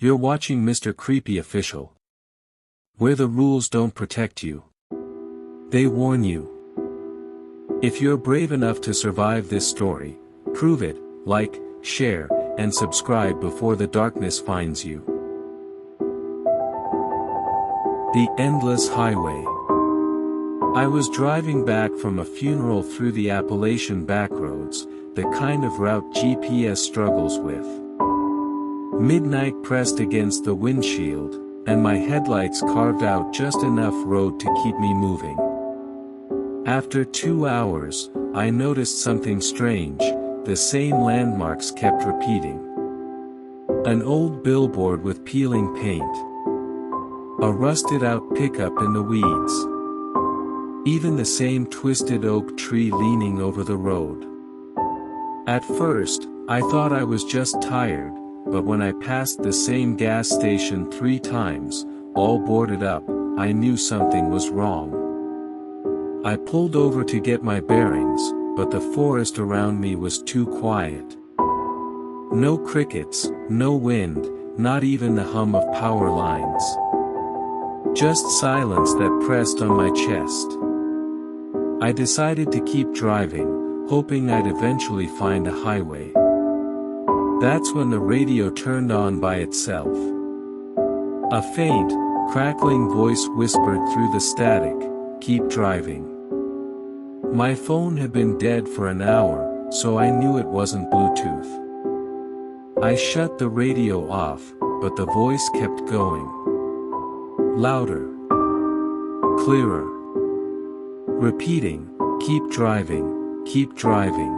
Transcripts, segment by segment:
You're watching Mr. Creepy Official, where the rules don't protect you. They warn you. If you're brave enough to survive this story, prove it, like, share, and subscribe before the darkness finds you. The Endless Highway. I was driving back from a funeral through the Appalachian backroads, the kind of route GPS struggles with. Midnight pressed against the windshield, and my headlights carved out just enough road to keep me moving. After 2 hours, I noticed something strange. The same landmarks kept repeating. An old billboard with peeling paint. A rusted-out pickup in the weeds. Even the same twisted oak tree leaning over the road. At first, I thought I was just tired, but when I passed the same gas station 3 times, all boarded up, I knew something was wrong. I pulled over to get my bearings, but the forest around me was too quiet. No crickets, no wind, not even the hum of power lines. Just silence that pressed on my chest. I decided to keep driving, hoping I'd eventually find a highway. That's when the radio turned on by itself. A faint, crackling voice whispered through the static, "Keep driving." My phone had been dead for an hour, so I knew it wasn't Bluetooth. I shut the radio off, but the voice kept going. Louder. Clearer. Repeating, "Keep driving, keep driving."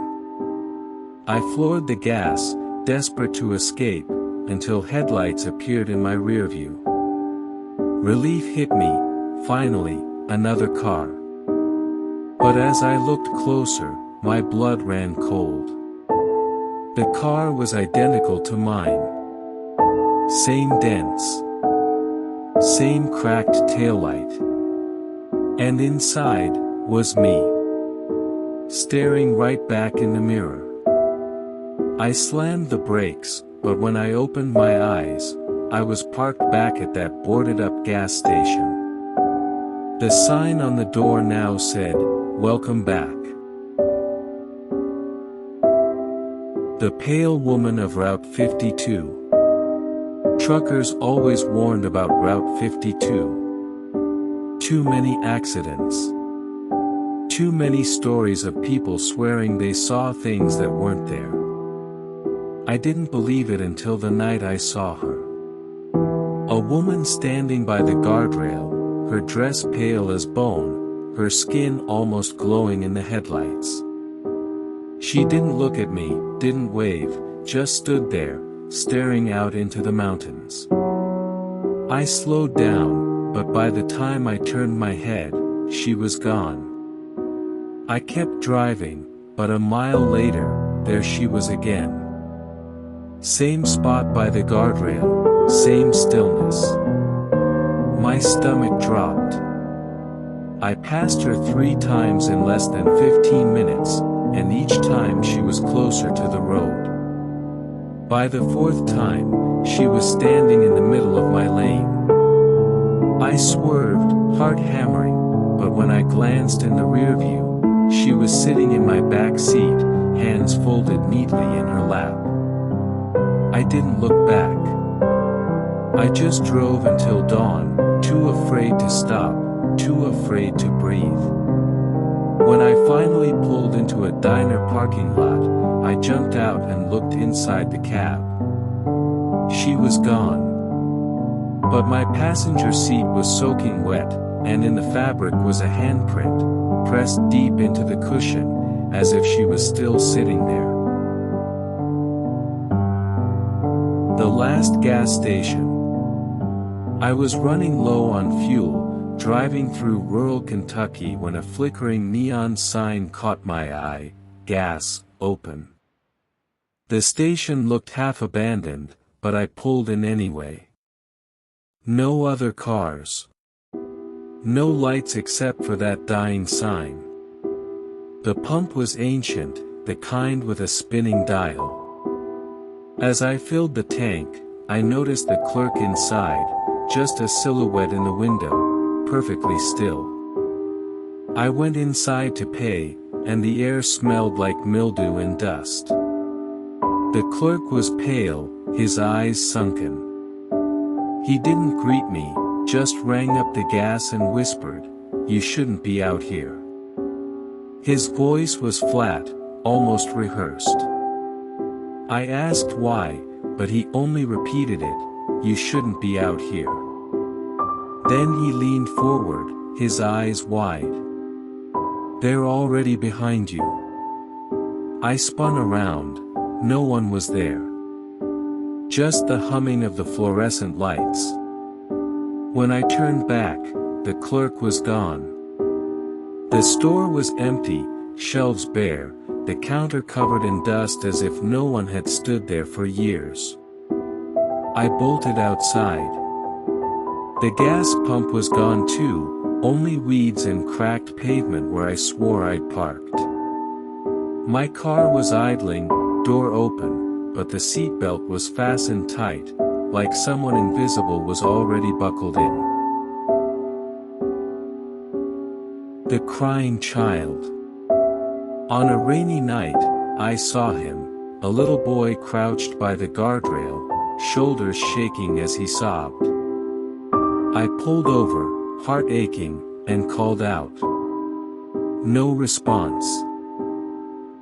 I floored the gas, desperate to escape, until headlights appeared in my rearview. Relief hit me, finally, another car. But as I looked closer, my blood ran cold. The car was identical to mine. Same dents. Same cracked taillight. And inside, was me. Staring right back in the mirror. I slammed the brakes, but when I opened my eyes, I was parked back at that boarded-up gas station. The sign on the door now said, "Welcome back." The Pale Woman of Route 52. Truckers always warned about Route 52. Too many accidents. Too many stories of people swearing they saw things that weren't there. I didn't believe it until the night I saw her. A woman standing by the guardrail, her dress pale as bone, her skin almost glowing in the headlights. She didn't look at me, didn't wave, just stood there, staring out into the mountains. I slowed down, but by the time I turned my head, she was gone. I kept driving, but a mile later, there she was again. Same spot by the guardrail, same stillness. My stomach dropped. I passed her 3 times in less than 15 minutes, and each time she was closer to the road. By the 4th time, she was standing in the middle of my lane. I swerved, heart hammering, but when I glanced in the rearview, she was sitting in my back seat, hands folded neatly in her lap. I didn't look back. I just drove until dawn, too afraid to stop, too afraid to breathe. When I finally pulled into a diner parking lot, I jumped out and looked inside the cab. She was gone. But my passenger seat was soaking wet, and in the fabric was a handprint, pressed deep into the cushion, as if she was still sitting there. The last gas station. I was running low on fuel, driving through rural Kentucky when a flickering neon sign caught my eye, "Gas, open." The station looked half abandoned, but I pulled in anyway. No other cars. No lights except for that dying sign. The pump was ancient, the kind with a spinning dial. As I filled the tank, I noticed the clerk inside, just a silhouette in the window, perfectly still. I went inside to pay, and the air smelled like mildew and dust. The clerk was pale, his eyes sunken. He didn't greet me, just rang up the gas and whispered, "You shouldn't be out here." His voice was flat, almost rehearsed. I asked why, but he only repeated it, "You shouldn't be out here." Then he leaned forward, his eyes wide. "They're already behind you." I spun around, no one was there. Just the humming of the fluorescent lights. When I turned back, the clerk was gone. The store was empty, shelves bare, the counter covered in dust as if no one had stood there for years. I bolted outside. The gas pump was gone too, only weeds and cracked pavement where I swore I'd parked. My car was idling, door open, but the seatbelt was fastened tight, like someone invisible was already buckled in. The crying child. On a rainy night, I saw him, a little boy crouched by the guardrail, shoulders shaking as he sobbed. I pulled over, heart aching, and called out. No response.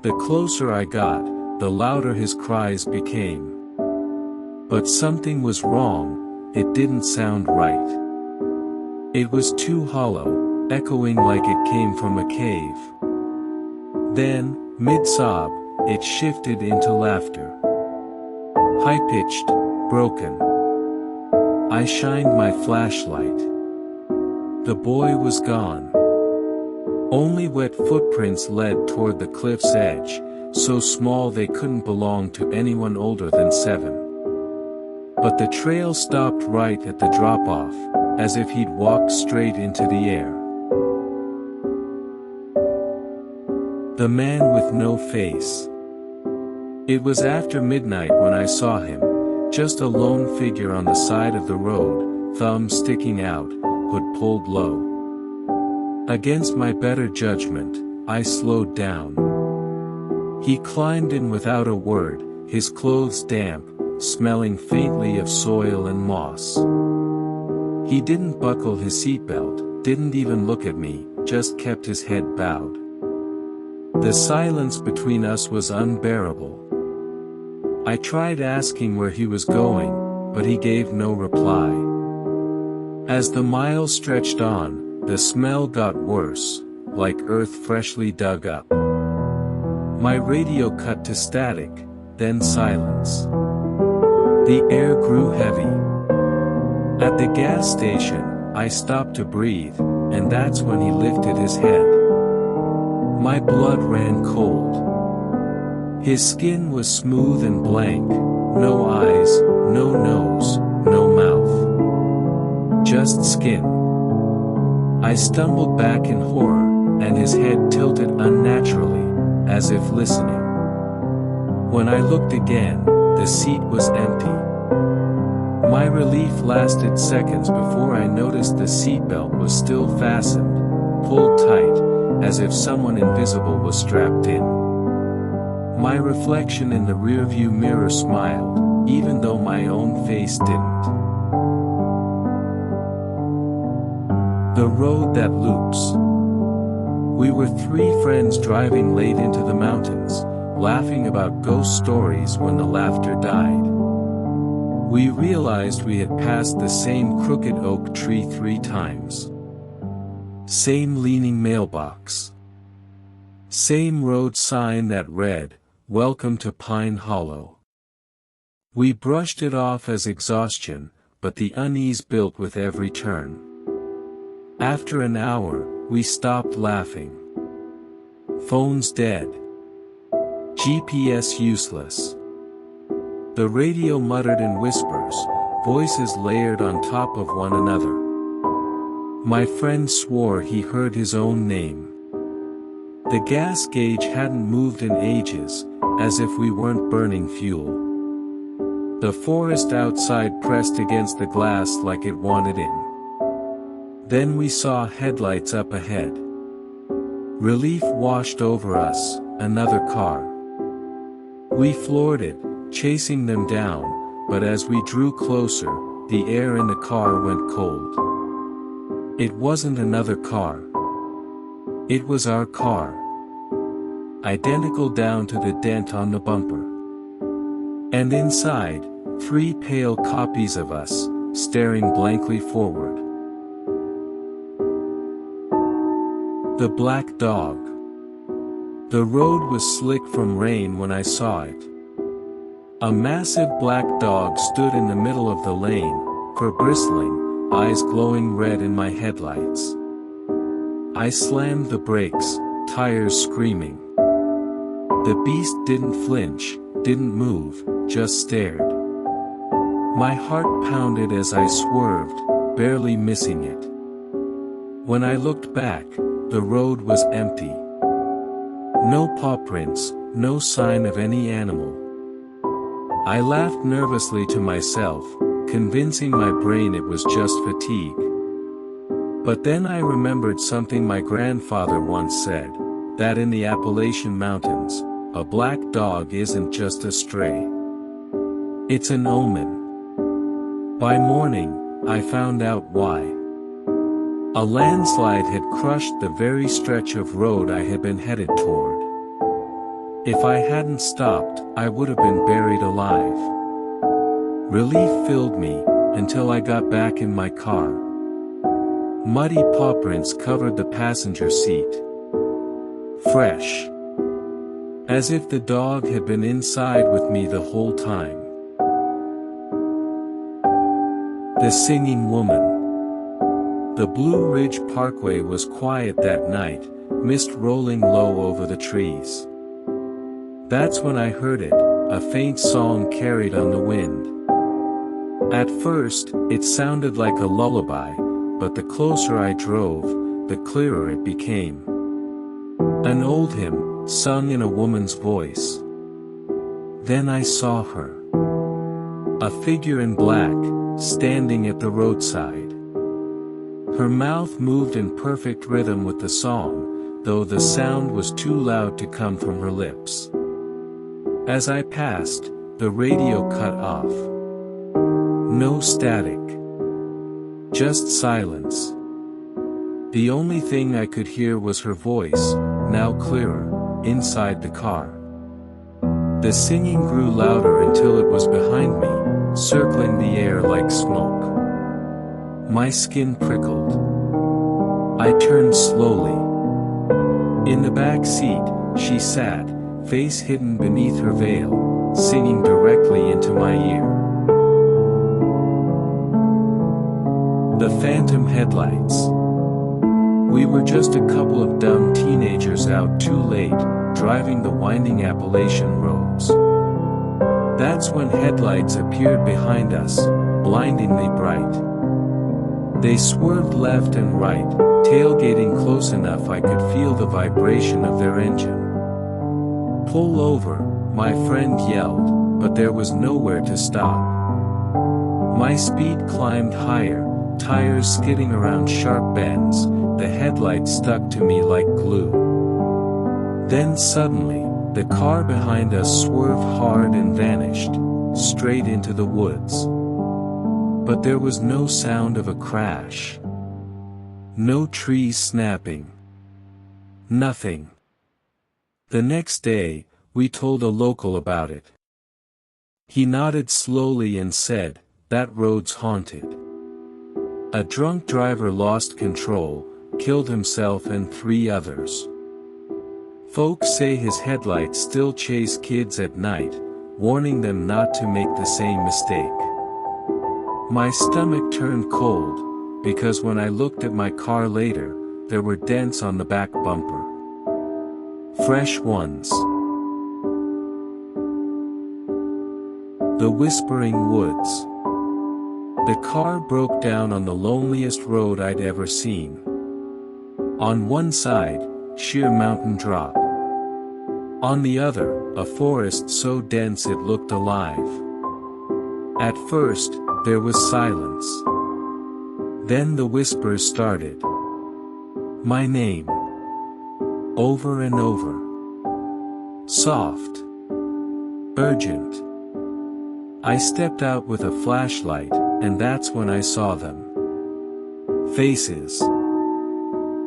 The closer I got, the louder his cries became. But something was wrong, it didn't sound right. It was too hollow, echoing like it came from a cave. Then, mid-sob, it shifted into laughter. High-pitched, broken. I shined my flashlight. The boy was gone. Only wet footprints led toward the cliff's edge, so small they couldn't belong to anyone older than 7. But the trail stopped right at the drop-off, as if he'd walked straight into the air. The man with no face. It was after midnight when I saw him, just a lone figure on the side of the road, thumb sticking out, hood pulled low. Against my better judgment, I slowed down. He climbed in without a word, his clothes damp, smelling faintly of soil and moss. He didn't buckle his seatbelt, didn't even look at me, just kept his head bowed. The silence between us was unbearable. I tried asking where he was going, but he gave no reply. As the miles stretched on, the smell got worse, like earth freshly dug up. My radio cut to static, then silence. The air grew heavy. At the gas station, I stopped to breathe, and that's when he lifted his head. My blood ran cold. His skin was smooth and blank, no eyes, no nose, no mouth. Just skin. I stumbled back in horror, and his head tilted unnaturally, as if listening. When I looked again, the seat was empty. My relief lasted seconds before I noticed the seatbelt was still fastened, pulled tight, as if someone invisible was strapped in. My reflection in the rearview mirror smiled, even though my own face didn't. The road that loops. We were 3 friends driving late into the mountains, laughing about ghost stories when the laughter died. We realized we had passed the same crooked oak tree 3 times. Same leaning mailbox. Same road sign that read, "Welcome to Pine Hollow." We brushed it off as exhaustion, but the unease built with every turn. After an hour, we stopped laughing. Phones dead. GPS useless. The radio muttered in whispers, voices layered on top of one another. My friend swore he heard his own name. The gas gauge hadn't moved in ages, as if we weren't burning fuel. The forest outside pressed against the glass like it wanted in. Then we saw headlights up ahead. Relief washed over us, another car. We floored it, chasing them down, but as we drew closer, the air in the car went cold. It wasn't another car. It was our car. Identical down to the dent on the bumper. And inside, 3 pale copies of us, staring blankly forward. The black dog. The road was slick from rain when I saw it. A massive black dog stood in the middle of the lane, fur bristling, eyes glowing red in my headlights. I slammed the brakes, tires screaming. The beast didn't flinch, didn't move, just stared. My heart pounded as I swerved, barely missing it. When I looked back, the road was empty. No paw prints, no sign of any animal. I laughed nervously to myself, convincing my brain it was just fatigue. But then I remembered something my grandfather once said, that in the Appalachian mountains, a black dog isn't just a stray. It's an omen. By morning, I found out why. A landslide had crushed the very stretch of road I had been headed toward. If I hadn't stopped, I would have been buried alive. Relief filled me, until I got back in my car. Muddy paw prints covered the passenger seat. Fresh. As if the dog had been inside with me the whole time. The Singing Woman. The Blue Ridge Parkway was quiet that night, mist rolling low over the trees. That's when I heard it, a faint song carried on the wind. At first, it sounded like a lullaby, but the closer I drove, the clearer it became. An old hymn, sung in a woman's voice. Then I saw her. A figure in black, standing at the roadside. Her mouth moved in perfect rhythm with the song, though the sound was too loud to come from her lips. As I passed, the radio cut off. No static. Just silence. The only thing I could hear was her voice, now clearer, inside the car. The singing grew louder until it was behind me, circling the air like smoke. My skin prickled. I turned slowly. In the back seat, she sat, face hidden beneath her veil, singing directly into my ear. The phantom headlights. We were just a couple of dumb teenagers out too late, driving the winding Appalachian roads. That's when headlights appeared behind us, blindingly bright. They swerved left and right, tailgating close enough I could feel the vibration of their engine. "Pull over," my friend yelled, but there was nowhere to stop. My speed climbed higher, tires skidding around sharp bends, the headlights stuck to me like glue. Then suddenly, the car behind us swerved hard and vanished, straight into the woods. But there was no sound of a crash. No trees snapping. Nothing. The next day, we told a local about it. He nodded slowly and said, "That road's haunted. A drunk driver lost control, killed himself and 3 others. Folks say his headlights still chase kids at night, warning them not to make the same mistake." My stomach turned cold, because when I looked at my car later, there were dents on the back bumper. Fresh ones. The Whispering Woods. The car broke down on the loneliest road I'd ever seen. On one side, sheer mountain drop. On the other, a forest so dense it looked alive. At first, there was silence. Then the whispers started. My name. Over and over. Soft. Urgent. I stepped out with a flashlight, and that's when I saw them. Faces.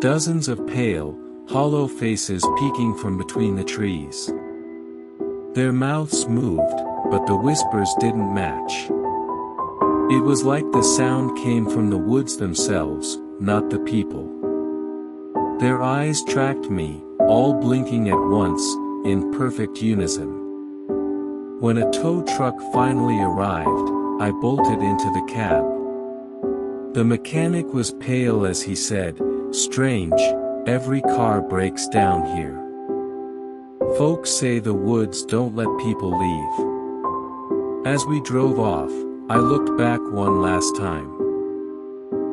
Dozens of pale, hollow faces peeking from between the trees. Their mouths moved, but the whispers didn't match. It was like the sound came from the woods themselves, not the people. Their eyes tracked me, all blinking at once, in perfect unison. When a tow truck finally arrived, I bolted into the cab. The mechanic was pale as he said, "Strange, every car breaks down here. Folks say the woods don't let people leave." As we drove off, I looked back one last time.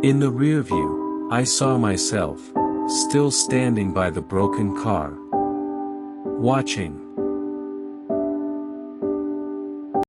In the rear view, I saw myself, still standing by the broken car. Watching.